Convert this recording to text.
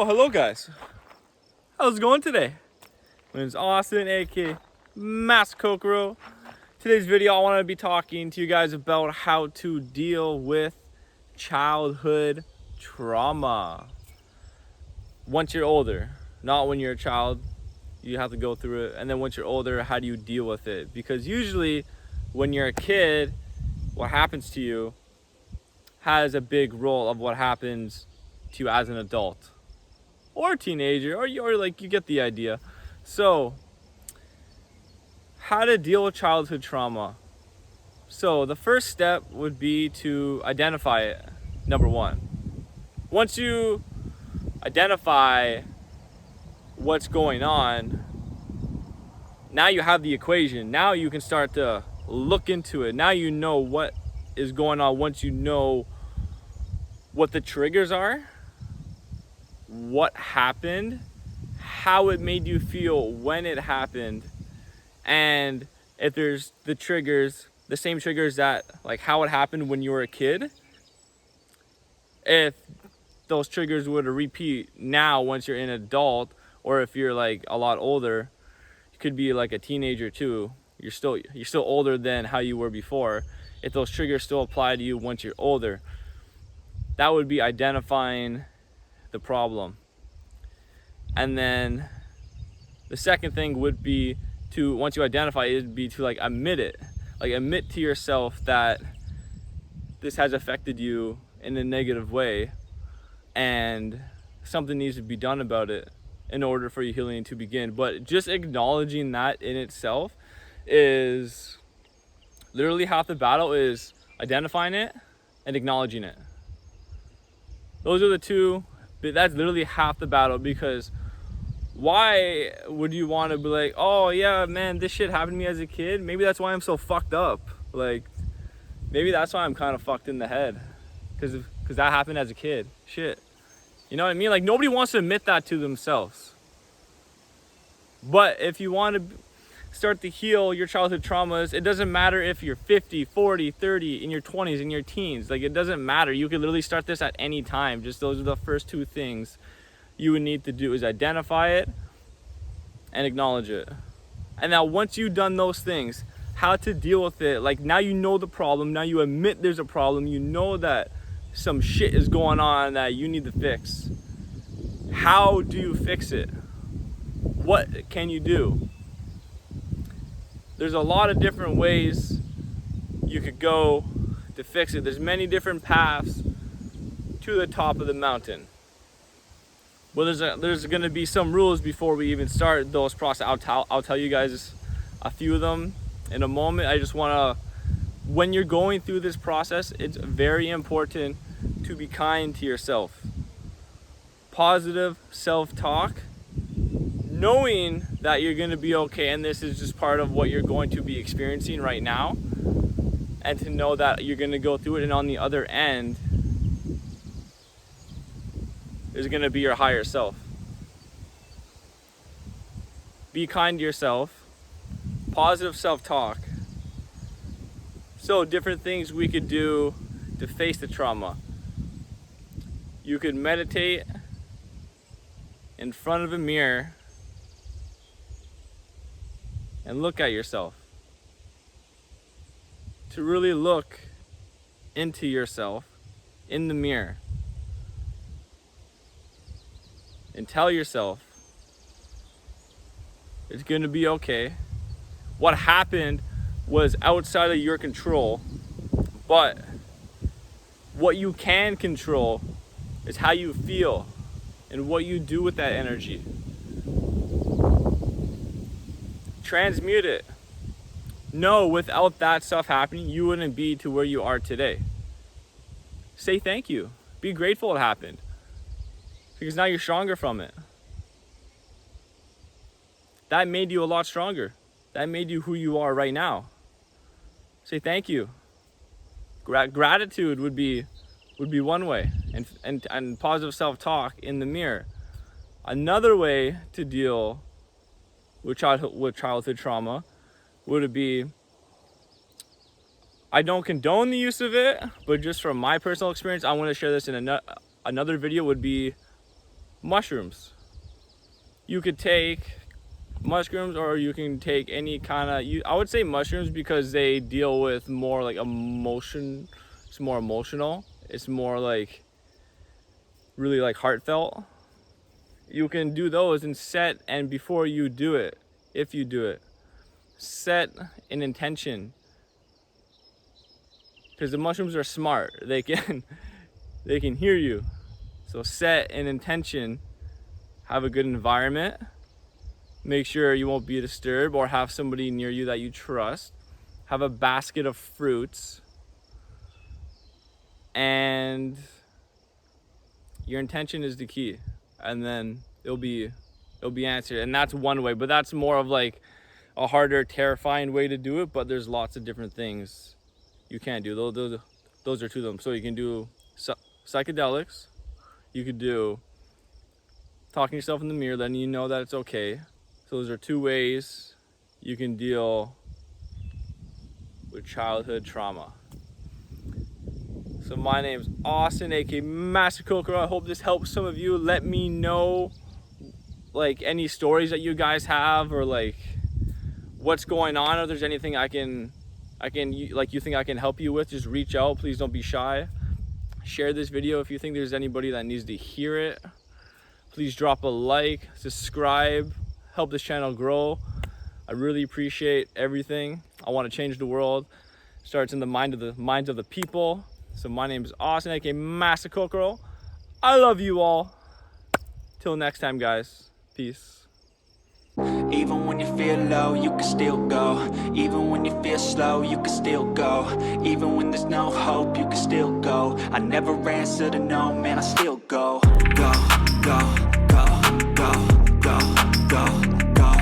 Well, hello guys. How's it going today? My name's Austin, aka Master Kokoro. Today's video, I want to be talking to you guys about how to deal with childhood trauma. Once you're older, not when you're a child, you have to go through it. And then once you're older, how do you deal with it? Because usually when you're a kid, what happens to you has a big role of what happens to you as an adult. Or a teenager, or like, you get the idea. So, how to deal with childhood trauma. So the first step would be to identify it, number one. Once you identify what's going on, now you have the equation. Now you can start to look into it. Now you know what is going on. Once you know what the triggers are, what happened, how it made you feel when it happened, and if there's the triggers, the same triggers that, like, how it happened when you were a kid, if those triggers were to repeat now once you're an adult, or if you're like a lot older, you could be like a teenager too, you're still older than how you were before. If those triggers still apply to you once you're older, that would be identifying the problem. And then the second thing would be to, once you identify it, would be to like admit it. Like, admit to yourself that this has affected you in a negative way and something needs to be done about it in order for your healing to begin. But just acknowledging that in itself is literally half the battle, is identifying it and acknowledging it. Those are the two. That's literally half the battle, because why would you want to be like, oh yeah, man, this shit happened to me as a kid, maybe that's why I'm so fucked up, like maybe that's why I'm kind of fucked in the head, because that happened as a kid. Shit, you know what I mean? Like, nobody wants to admit that to themselves. But if you want to start to heal your childhood traumas, it doesn't matter if you're 50, 40, 30, in your 20s, in your teens. Like, it doesn't matter. You can literally start this at any time. Just those are the first two things you would need to do, is identify it and acknowledge it. And now once you've done those things, how to deal with it, like, now you know the problem, now you admit there's a problem, you know that some shit is going on that you need to fix. How do you fix it? What can you do? There's a lot of different ways you could go to fix it. There's many different paths to the top of the mountain. Well, there's going to be some rules before we even start those process. I'll tell you guys a few of them in a moment. I just want to, when you're going through this process, it's very important to be kind to yourself. Positive self-talk, knowing that you're going to be okay, and this is just part of what you're going to be experiencing right now, and to know that you're going to go through it, and on the other end is going to be your higher self. Be kind to yourself. Positive self-talk. So, different things we could do to face the trauma. You could meditate in front of a mirror and look at yourself. To really look into yourself in the mirror and tell yourself it's going to be okay. What happened was outside of your control, but what you can control is how you feel and what you do with that energy. Transmute it. No, without that stuff happening, you wouldn't be to where you are today. Say thank you. Be grateful it happened, because now you're stronger from it. That made you a lot stronger. That made you who you are right now. Say thank you. Gratitude would be one way, and positive self-talk in the mirror. Another way to deal with childhood trauma would it be, I don't condone the use of it, but just from my personal experience, I want to share this in another video, would be mushrooms. You could take mushrooms, or you can take any kind of, I would say mushrooms because they deal with more like emotion. It's more emotional. It's more like really like heartfelt. You can do those and set, and before you do it, if you do it, set an intention, because the mushrooms are smart. They can hear you. So set an intention, have a good environment, make sure you won't be disturbed, or have somebody near you that you trust, have a basket of fruits, and your intention is the key, and then it'll be answered. And that's one way, but that's more of like a harder, terrifying way to do it. But there's lots of different things you can do. Those are two of them. So you can do psychedelics, you could do talking to yourself in the mirror, letting you know that it's okay. So those are two ways you can deal with childhood trauma. So my name's Austin, aka Master Kokoro. I hope this helps some of you. Let me know like any stories that you guys have, or like what's going on, or if there's anything I can like you think I can help you with. Just reach out. Please don't be shy. Share this video if you think there's anybody that needs to hear it. Please drop a like, subscribe, help this channel grow. I really appreciate everything. I want to change the world. Starts in the minds of the people. So my name is Austin, aka Master Kokoro. I love you all. Till next time, guys. Peace. Even when you feel low, you can still go. Even when you feel slow, you can still go. Even when there's no hope, you can still go. I never answer to no, man, I still go. Go, go.